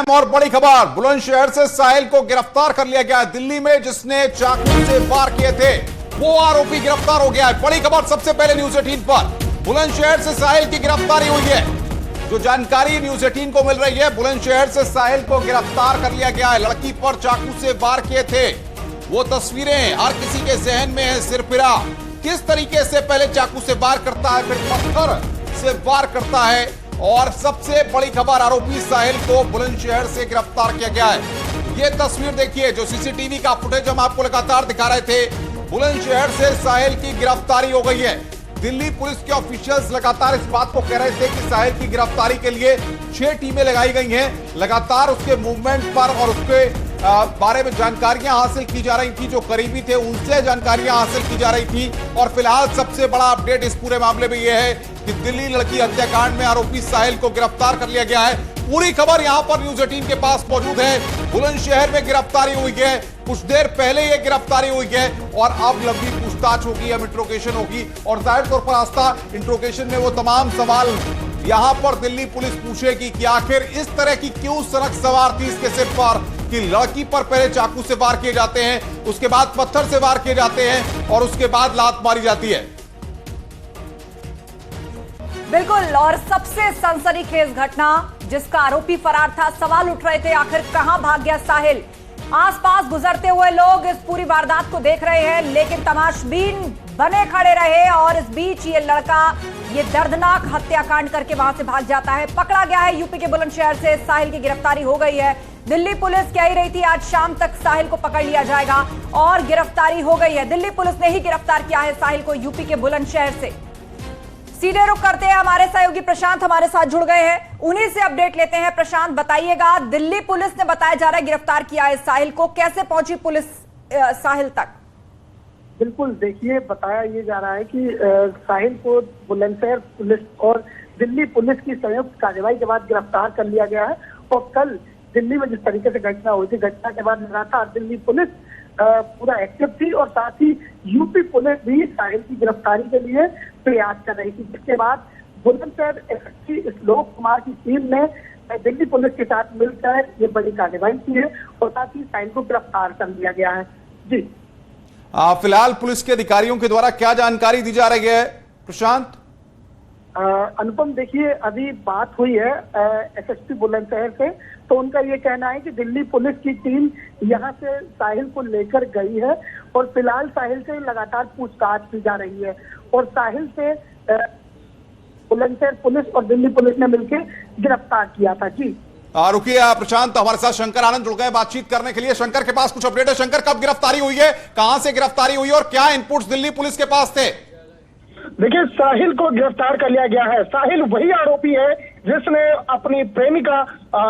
और बड़ी खबर, बुलंदशहर से साहिल को गिरफ्तार कर लिया गया है। दिल्ली में जिसने चाकू से वार किए थे वो आरोपी गिरफ्तार हो गया है। बड़ी खबर सबसे पहले न्यूज 18 पर, बुलंदशहर से साहिल की गिरफ्तारी हुई है। जो जानकारी न्यूज 18 को मिल रही है, बुलंदशहर से साहिल को गिरफ्तार कर लिया गया है। लड़की पर चाकू से वार किए थे वो तस्वीरें हर किसी के जहन में है सिरफिरा। किस तरीके से पहले चाकू से वार करता है, फिर पत्थर से वार करता है, और सबसे बड़ी खबर, आरोपी साहिल को बुलंदशहर से गिरफ्तार किया गया है। ये तस्वीर देखिए, जो सीसीटीवी का फुटेज हम आपको लगातार दिखा रहे थे। बुलंदशहर से साहिल की गिरफ्तारी हो गई है। दिल्ली पुलिस के ऑफिशियल्स लगातार इस बात को कह रहे थे कि साहिल की गिरफ्तारी के लिए 6 टीमें लगाई गई हैं। लगातार उसके मूवमेंट पर और उसके बारे में जानकारियां हासिल की जा रही थी। जो करीबी थे उनसे जानकारियां हासिल की जा रही थी। और फिलहाल सबसे बड़ा अपडेट इस पूरे मामले में यह है कि दिल्ली लड़की हत्याकांड में आरोपी साहिल को गिरफ्तार कर लिया गया है। पूरी खबर यहां पर न्यूज 18 के पास मौजूद है। बुलंदशहर में गिरफ्तारी हुई है, कुछ देर पहले यह गिरफ्तारी हुई है, और अब लंबी पूछताछ होगी, अब इंट्रोगेशन होगी। और जाहिर तौर पर आस्था, इंट्रोगेशन में वो तमाम सवाल यहां पर दिल्ली पुलिस पूछेगी कि आखिर इस तरह की क्यों सनक सवार थी इसके सिर पर, कि लड़की पर पहले चाकू से वार किए जाते हैं, उसके बाद पत्थर से वार किए जाते हैं, और उसके बाद लात मारी जाती है। बिल्कुल, और सबसे सनसनीखेज घटना जिसका आरोपी फरार था। सवाल उठ रहे थे आखिर कहां भाग गया साहिल। आसपास गुजरते हुए लोग इस पूरी वारदात को देख रहे हैं, लेकिन तमाशबीन बने खड़े रहे। और इस बीच ये लड़का ये दर्दनाक हत्याकांड करके वहां से भाग जाता है। पकड़ा गया है यूपी के बुलंदशहर से। साहिल की गिरफ्तारी हो गई है। दिल्ली पुलिस कह रही थी आज शाम तक साहिल को पकड़ लिया जाएगा, और गिरफ्तारी हो गई है। दिल्ली पुलिस ने ही गिरफ्तार किया है साहिल को यूपी के बुलंदशहर से। सीधे रुख करते हैं, हमारे सहयोगी प्रशांत हमारे साथ जुड़ गए हैं, उन्हीं से अपडेट लेते हैं। प्रशांत, बताइएगा, दिल्ली पुलिस ने बताया जा रहा है गिरफ्तार किया है साहिल को, कैसे पहुंची पुलिस साहिल तक? बिल्कुल, देखिए, बताया ये जा रहा है कि साहिल को बुलंदशहर पुलिस और दिल्ली पुलिस की संयुक्त कार्रवाई के बाद गिरफ्तार कर लिया गया है। और कल दिल्ली में जिस तरीके से घटना हुई थी, घटना के बाद लगातार दिल्ली पुलिस पूरा एक्टिव थी, और साथ ही यूपी पुलिस भी साहिल की गिरफ्तारी के लिए प्रयास कर रही थी। जिसके बाद बुलंदशहर एसएसपी श्लोक कुमार की टीम ने दिल्ली पुलिस के साथ मिलकर ये बड़ी कार्रवाई की है, और साथ ही साहिल को गिरफ्तार कर लिया गया है। जी फिलहाल पुलिस के अधिकारियों के द्वारा क्या जानकारी दी जा रही है प्रशांत? अनुपम, देखिए, अभी बात हुई है एसएसपी बुलंदशहर से, तो उनका ये कहना है कि दिल्ली पुलिस की टीम यहां से साहिल को लेकर गई है, और फिलहाल साहिल से लगातार पूछताछ की जा रही है। और साहिल से बुलंदशहर पुलिस और दिल्ली पुलिस ने मिलकर गिरफ्तार किया था। जी रुकिए प्रशांत, तो हमारे साथ शंकर आनंद जुड़ गए बातचीत करने के लिए। शंकर के पास कुछ अपडेट है। शंकर, कब गिरफ्तारी हुई है, कहां से गिरफ्तारी हुई है, और क्या इनपुट्स दिल्ली पुलिस के पास थे? देखिए, साहिल को गिरफ्तार कर लिया गया है। साहिल वही आरोपी है जिसने अपनी प्रेमिका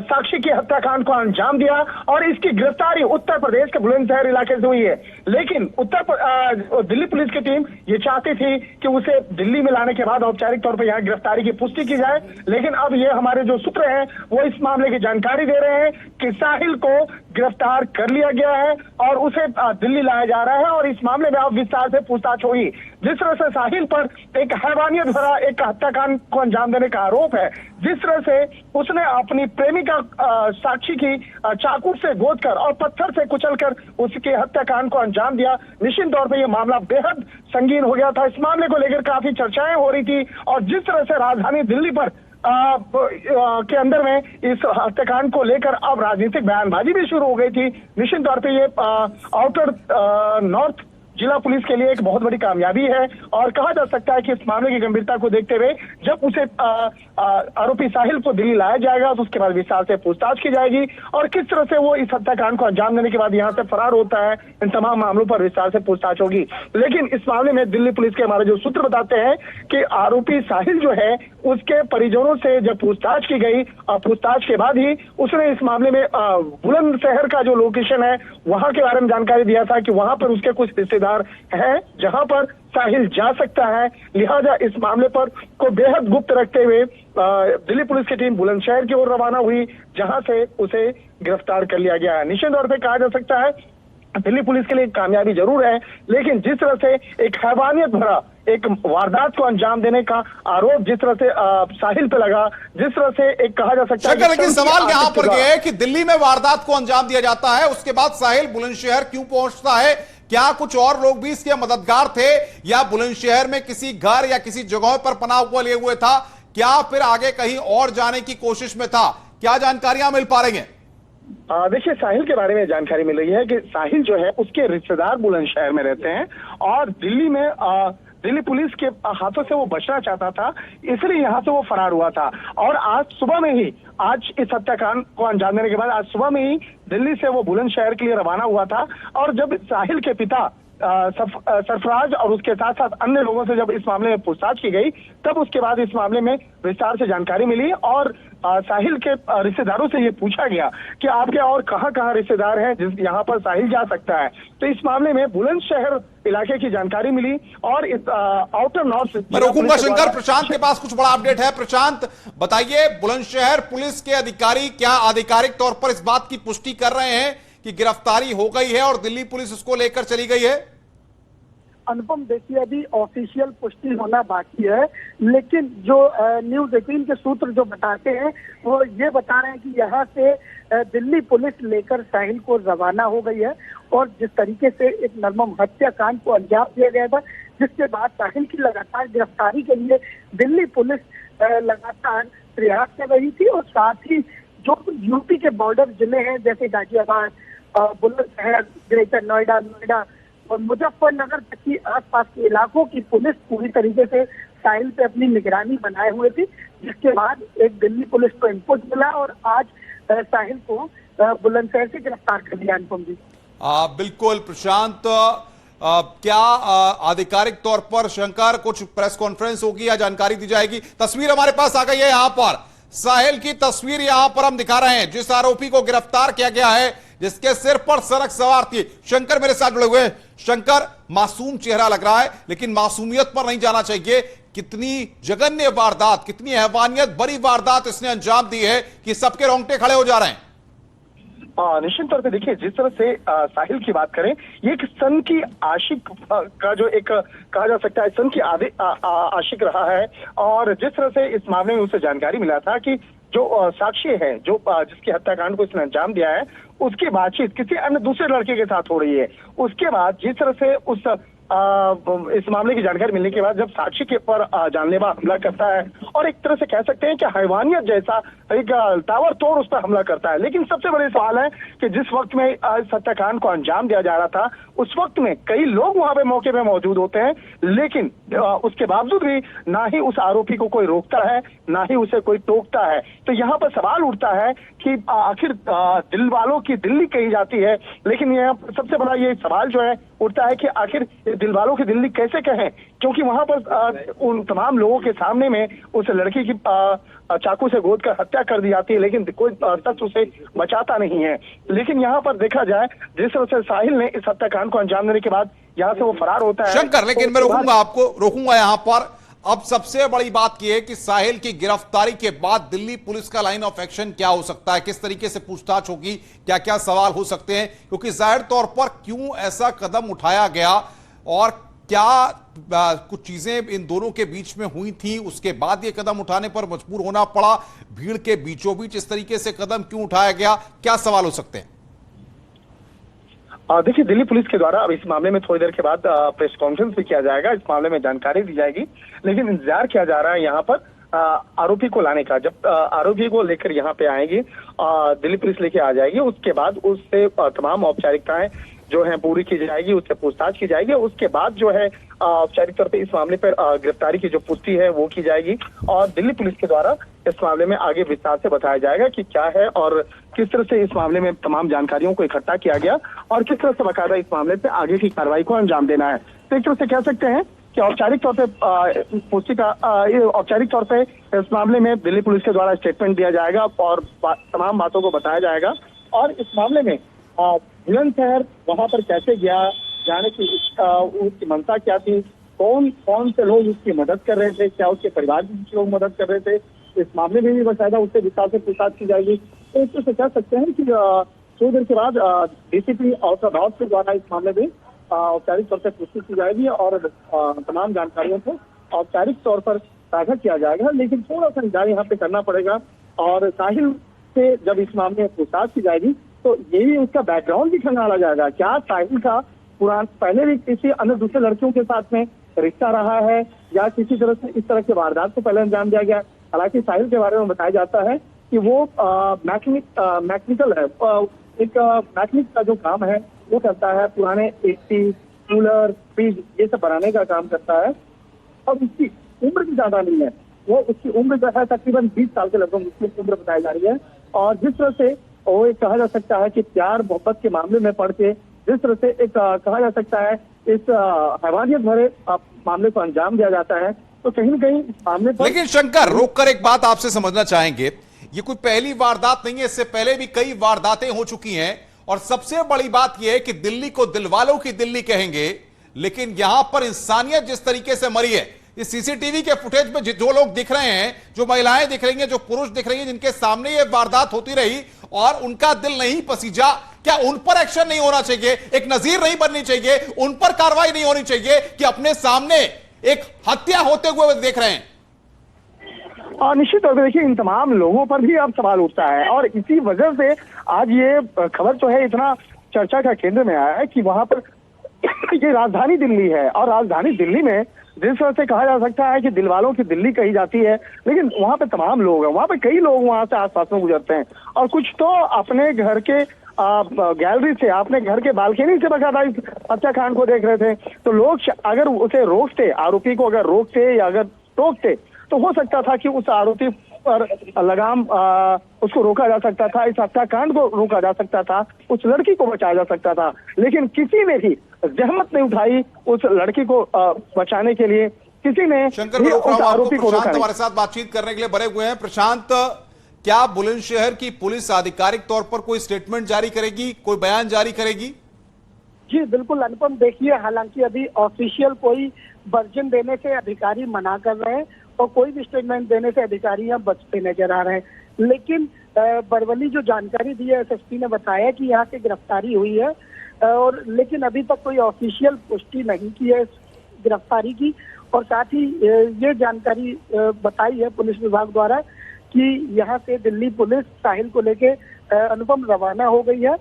साक्षी की हत्याकांड को अंजाम दिया, और इसकी गिरफ्तारी उत्तर प्रदेश के बुलंदशहर इलाके से हुई है। लेकिन दिल्ली पुलिस की टीम ये चाहती थी कि उसे दिल्ली में लाने के बाद औपचारिक तौर पर यहाँ गिरफ्तारी की पुष्टि की जाए। लेकिन अब ये हमारे जो सूत्र हैं वो इस मामले की जानकारी दे रहे हैं कि साहिल को गिरफ्तार कर लिया गया है और उसे दिल्ली लाया जा रहा है, और इस मामले में अब विस्तार से पूछताछ होगी। जिस तरह से साहिल पर एक हैवानियत भरा एक हत्याकांड को अंजाम देने का आरोप है, जिस तरह से उसने अपनी प्रेमिका साक्षी की चाकू से गोदकर और पत्थर से कुचलकर उसके हत्याकांड को अंजाम दिया, निश्चित तौर पर यह मामला बेहद संगीन हो गया था। इस मामले को लेकर काफी चर्चाएं हो रही थी, और जिस तरह से राजधानी दिल्ली पर के अंदर में इस हत्याकांड को लेकर अब राजनीतिक बयानबाजी भी शुरू हो गई थी। निश्चित तौर पे ये आउटर नॉर्थ जिला पुलिस के लिए एक बहुत बड़ी कामयाबी है, और कहा जा सकता है कि इस मामले की गंभीरता को देखते हुए जब उसे आरोपी साहिल को दिल्ली लाया जाएगा तो उसके बाद विस्तार से पूछताछ की जाएगी, और किस तरह से वो इस हत्याकांड को अंजाम देने के बाद यहाँ से फरार होता है, इन तमाम मामलों पर विस्तार से पूछताछ होगी। लेकिन इस मामले में दिल्ली पुलिस के हमारे जो सूत्र बताते हैं कि आरोपी साहिल जो है उसके परिजनों से जब पूछताछ की गई, पूछताछ के बाद ही उसने इस मामले में बुलंदशहर का जो लोकेशन है वहां के बारे में जानकारी दिया था कि वहां पर उसके कुछ रिश्तेदार हैं जहां पर साहिल जा सकता है। लिहाजा इस मामले पर को बेहद गुप्त रखते हुए दिल्ली पुलिस की टीम बुलंदशहर की ओर रवाना हुई, जहां से उसे गिरफ्तार कर लिया गया है। निश्चित तौर पर कहा जा सकता है दिल्ली पुलिस के लिए कामयाबी जरूर है, लेकिन जिस तरह से एक हैवानियत भरा एक वारदात को अंजाम देने का आरोप जिस तरह से साहिल पे लगा, जिस तरह से एक कहा जा सकता है, लेकिन सवाल यहां पर यह है कि दिल्ली में वारदात को अंजाम दिया जाता है, उसके बाद साहिल बुलंदशहर क्यों पहुंचता है? क्या कुछ और लोग भी इसके मददगार थे, या बुलंदशहर में किसी घर या किसी जगह पर पनाह हुआ लिए हुए था, क्या फिर आगे कहीं और जाने की कोशिश में था? क्या जानकारियां मिल पा रही हैं? देखिए, साहिल के बारे में जानकारी मिल रही है कि साहिल जो है उसके रिश्तेदार बुलंदशहर में रहते हैं और दिल्ली में दिल्ली पुलिस के हाथों से वो बचना चाहता था, इसलिए यहाँ से वो फरार हुआ था। और आज सुबह में ही, आज इस हत्याकांड को अंजाम देने के बाद आज सुबह में ही दिल्ली से वो बुलंदशहर के लिए रवाना हुआ था। और जब साहिल के पिता सरफराज और उसके साथ साथ अन्य लोगों से जब इस मामले में पूछताछ की गई, तब उसके बाद इस मामले में विस्तार से जानकारी मिली और साहिल के रिश्तेदारों से ये पूछा गया कि आपके और कहां रिश्तेदार हैं जिस यहाँ पर साहिल जा सकता है। तो इस मामले में बुलंदशहर इलाके की जानकारी मिली और इस आउटर नॉर्थ। मैं रोकूंगा शंकर, प्रशांत के पास कुछ बड़ा अपडेट है। प्रशांत, बताइए, बुलंदशहर पुलिस के अधिकारी क्या आधिकारिक तौर पर इस बात की पुष्टि कर रहे हैं कि गिरफ्तारी हो गई है और दिल्ली पुलिस उसको लेकर चली गई है? अनुपम, देखिए, अभी ऑफिशियल पुष्टि होना बाकी है, लेकिन जो न्यूज़ 18 के सूत्र जो बताते हैं वो ये बता रहे हैं कि यहाँ से दिल्ली पुलिस लेकर साहिल को रवाना हो गई है। और जिस तरीके से एक निर्मम हत्याकांड को अंजाम दिया गया था, जिसके बाद साहिल की लगातार गिरफ्तारी के लिए दिल्ली पुलिस लगातार प्रयास कर रही थी। और साथ ही जो यूपी के बॉर्डर जिले हैं जैसे गाजियाबाद, बुलंदशहर, ग्रेटर नोएडा और मुजफ्फरनगर तक की आसपास के इलाकों की पुलिस पूरी तरीके से साहिल पे अपनी निगरानी बनाए हुए थी, जिसके बाद एक दिल्ली पुलिस को इनपुट मिला और आज साहिल को बुलंदशहर से गिरफ्तार कर लिया। अनुपम जी, बिल्कुल प्रशांत, क्या आधिकारिक तौर पर शंकर कुछ प्रेस कॉन्फ्रेंस होगी या जानकारी दी जाएगी? तस्वीर हमारे पास आ गई है, यहां पर साहिल की तस्वीर यहां पर हम दिखा रहे हैं, जिस आरोपी को गिरफ्तार किया गया है, जिसके सिर पर सड़क सवार थी। शंकर मेरे साथ जुड़े हुए हैं। शंकर, मासूम चेहरा लग रहा है, लेकिन मासूमियत पर नहीं जाना चाहिए। कितनी जघन्य वारदात, कितनी हैवानियत भरी वारदात इसने अंजाम दी है कि सबके रोंगटे खड़े हो जा रहे हैं। निश्चित तौर पे देखिए, जिस तरह से साहिल की बात करें, ये एक सन की आशिक का जो एक कहा जा सकता है सन की आशिक रहा है। और जिस तरह से इस मामले में उसे जानकारी मिला था कि जो साक्षी है, जो जिसकी हत्याकांड को इसने अंजाम दिया है, उसकी बातचीत किसी अन्य दूसरे लड़के के साथ हो रही है। उसके बाद जिस तरह से इस मामले की जानकारी मिलने के बाद जब साक्षी के पर जानलेवा हमला करता है और एक तरह से कह सकते हैं कि हैवानियत जैसा एक तावर तोड़ उस पर हमला करता है। लेकिन सबसे बड़े सवाल है कि जिस वक्त में इस हत्याकांड को अंजाम दिया जा रहा था, उस वक्त में कई लोग वहां पे मौके पे मौजूद होते हैं, लेकिन उसके बावजूद भी ना ही उस आरोपी को कोई रोकता है, ना ही उसे कोई टोकता है। तो यहाँ पर सवाल उठता है कि आखिर दिल वालों की दिल्ली कही जाती है, लेकिन यहाँ सबसे बड़ा ये सवाल जो है उठता है कि आखिर दिल वालों की दिल्ली कैसे कहें, क्योंकि वहां पर उन तमाम लोगों के सामने में उस लड़की की चाकू से गोद कर हत्या कर दी जाती है, लेकिन कोई तत्व उसे बचाता नहीं है। लेकिन यहाँ पर देखा जाए, जिस तरह से साहिल ने इस हत्याकांड को अंजाम देने के बाद यहाँ से वो फरार होता है। शंकर, लेकिन मैं रोकूंगा यहाँ पर। अब सबसे बड़ी बात यह है कि साहिल की गिरफ्तारी के बाद दिल्ली पुलिस का लाइन ऑफ एक्शन क्या हो सकता है, किस तरीके से पूछताछ होगी, क्या क्या सवाल हो सकते हैं, क्योंकि जाहिर तौर पर क्यों ऐसा कदम उठाया गया और क्या कुछ चीजें इन दोनों के बीच में हुई थी, उसके बाद ये कदम उठाने पर मजबूर होना पड़ा, भीड़ के बीचों बीच इस तरीके से कदम क्यों उठाया गया, क्या सवाल हो सकते हैं? देखिए, दिल्ली पुलिस के द्वारा अब इस मामले में थोड़ी देर के बाद प्रेस कॉन्फ्रेंस भी किया जाएगा, इस मामले में जानकारी दी जाएगी, लेकिन इंतजार किया जा रहा है यहाँ पर आरोपी को लाने का। जब आरोपी को लेकर यहाँ पे आएंगे, दिल्ली पुलिस लेके आ जाएगी, उसके बाद उससे तमाम औपचारिकताएं जो है पूरी की जाएगी, उससे पूछताछ की जाएगी। उसके बाद जो है औपचारिक तौर पे इस मामले पर गिरफ्तारी की जो पुष्टि है वो की जाएगी और दिल्ली पुलिस के द्वारा इस मामले में आगे विस्तार से बताया जाएगा कि क्या है और किस तरह से इस मामले में तमाम जानकारियों को इकट्ठा किया गया और किस तरह से बाकायदा इस मामले पे आगे की कार्रवाई को अंजाम देना है। तो एक तरह से कह सकते हैं कि औपचारिक तौर पे पुष्टि का औपचारिक तौर पे इस मामले में दिल्ली पुलिस के द्वारा स्टेटमेंट दिया जाएगा और तमाम बातों को बताया जाएगा। और इस मामले में बुलंदशहर वहां पर कैसे गया, जाने की उसकी मंशा क्या थी, कौन कौन से लोग उसकी मदद कर रहे थे, क्या उसके परिवार के कुछ लोग मदद कर रहे थे, इस मामले में भी बाकायदा उससे विस्तार से पूछताछ की जाएगी। तो इससे कह सकते हैं कि थोड़ी देर के बाद डीसीपी औसर दाऊद के द्वारा इस मामले में औपचारिक तौर पर पुष्टि की जाएगी और तमाम जानकारियों को औपचारिक तौर पर साझा किया जाएगा। लेकिन थोड़ा सा इंतजार यहाँ पे करना पड़ेगा और साहिल से जब इस मामले में पूछताछ की जाएगी तो ये भी उसका बैकग्राउंड भी खंगाला जाएगा। क्या साहिल का पहले भी किसी अन्य दूसरे लड़कियों के साथ में रिश्ता रहा है या किसी तरह से इस तरह के वारदात को पहले अंजाम दिया गया। हालांकि साहिल के बारे में बताया जाता है कि वो मैकेनिकल है, एक मैकेनिक का जो काम है वो करता है, पुराने एसी, कूलर, फ्रिज ये सब बनाने का काम करता है और उसकी उम्र भी ज्यादा नहीं है। वो उसकी उम्र जो है तकरीबन 20 साल के लगभग उसकी उम्र बताई जा रही है। और जिस तरह से वो एक कहा जा सकता है कि प्यार मोहब्बत के मामले में पड़ के जिस तरह से एक कहा जा सकता है इस हैवानियत भरे मामले को अंजाम दिया जाता है तो कहीं न कहीं इस मामले पर। लेकिन शंकर, रोककर एक बात आपसे समझना चाहेंगे, ये कोई पहली वारदात नहीं है, इससे पहले भी कई वारदातें हो चुकी हैं और सबसे बड़ी बात यह है कि दिल्ली को दिलवालों की दिल्ली कहेंगे, लेकिन यहां पर इंसानियत जिस तरीके से मरी है, इस सीसीटीवी के फुटेज में जो लोग दिख रहे हैं, जो महिलाएं दिख रही हैं, जो पुरुष दिख रही हैं, जिनके सामने ये वारदात होती रही और उनका दिल नहीं पसीजा, क्या उन पर एक्शन नहीं होना चाहिए? एक नजीर नहीं बननी चाहिए? उन पर कार्रवाई नहीं होनी चाहिए कि अपने सामने एक हत्या होते हुए देख रहे हैं? और निश्चित तौर पर देखिए इन तमाम लोगों पर भी अब सवाल उठता है और इसी वजह से आज ये खबर जो है इतना चर्चा का केंद्र में आया है कि वहां पर ये राजधानी दिल्ली है और राजधानी दिल्ली में जिस तरह से कहा जा सकता है कि दिलवालों की दिल्ली कही जाती है, लेकिन वहां पे तमाम लोग हैं, वहां पे कई लोग वहां से आसपास में गुजरते हैं और कुछ तो अपने घर के गैलरी से, अपने घर के बालकनी से बकायदा इस हत्याकांड को देख रहे थे। तो लोग अगर उसे रोकते, आरोपी को अगर रोकते या अगर टोकते तो हो सकता था कि उस आरोपी पर लगाम उसको रोका जा सकता था, इस हत्याकांड को रोका जा सकता था, उस लड़की को बचाया जा सकता था। लेकिन किसी ने भी जहमत नहीं उठाई उस लड़की को बचाने के लिए, किसी ने शंकर, आरोपी को प्रशांत हमारे साथ बातचीत करने के लिए बने हुए हैं। प्रशांत, क्या बुलंदशहर की पुलिस आधिकारिक तौर पर कोई स्टेटमेंट जारी करेगी, कोई बयान जारी करेगी? जी बिल्कुल अनुपम, देखिए हालांकि अभी ऑफिशियल कोई वर्जन देने से अधिकारी मना कर रहे हैं और कोई भी स्टेटमेंट देने से अधिकारी यहाँ बचते नजर आ रहे हैं। लेकिन बरवली जो जानकारी दी है, एसएसपी ने बताया कि यहाँ से गिरफ्तारी हुई है और लेकिन अभी तक कोई ऑफिशियल पुष्टि नहीं की है गिरफ्तारी की। और साथ ही ये जानकारी बताई है पुलिस विभाग द्वारा कि यहाँ से दिल्ली पुलिस साहिल को लेके अनुपम रवाना हो गई है,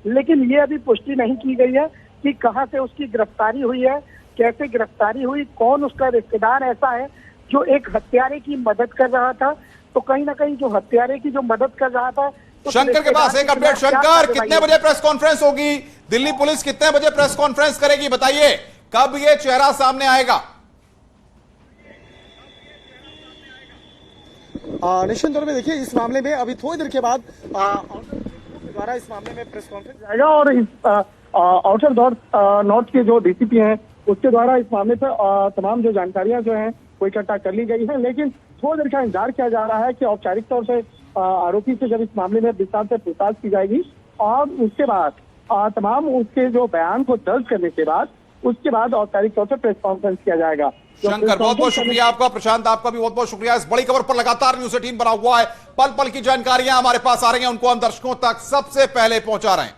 लेकिन ये अभी पुष्टि नहीं की गई है कि कहाँ से उसकी गिरफ्तारी हुई है, कैसे गिरफ्तारी हुई, कौन उसका रिश्तेदार ऐसा है जो एक हत्यारे की मदद कर रहा था। तो कहीं ना कहीं जो हत्यारे की जो मदद कर रहा था, तो शंकर के पास एक अपडेट। शंकर, कितने बजे प्रेस कॉन्फ्रेंस होगी? दिल्ली पुलिस कितने बजे प्रेस कॉन्फ्रेंस करेगी? बताइए, कब ये चेहरा सामने आएगा? निश्चित तौर पे देखिए इस मामले में अभी थोड़ी देर के बाद द्वारा इस मामले में प्रेस कॉन्फ्रेंस जाएगा और इस आउटर नॉर्थ के जो डीसीपी हैं उसके द्वारा इस मामले पर तमाम जो जानकारियां जो हैं वो इकट्ठा कर ली गई है। लेकिन थोड़ी देर का इंतजार किया जा रहा है कि औपचारिक तौर से आरोपी से जब इस मामले में विस्तार से पूछताछ की जाएगी और उसके बाद तमाम उसके जो बयान को दर्ज करने के बाद उसके बाद औपचारिक तौर से प्रेस कॉन्फ्रेंस किया जाएगा। शंकर, बहुत बहुत शुक्रिया आपका। प्रशांत, आपका भी बहुत बहुत शुक्रिया। इस बड़ी खबर पर लगातार न्यूज़ 18 बना हुआ है, पल पल की जानकारियां हमारे पास आ रही हैं, उनको हम दर्शकों तक सबसे पहले पहुंचा रहे हैं।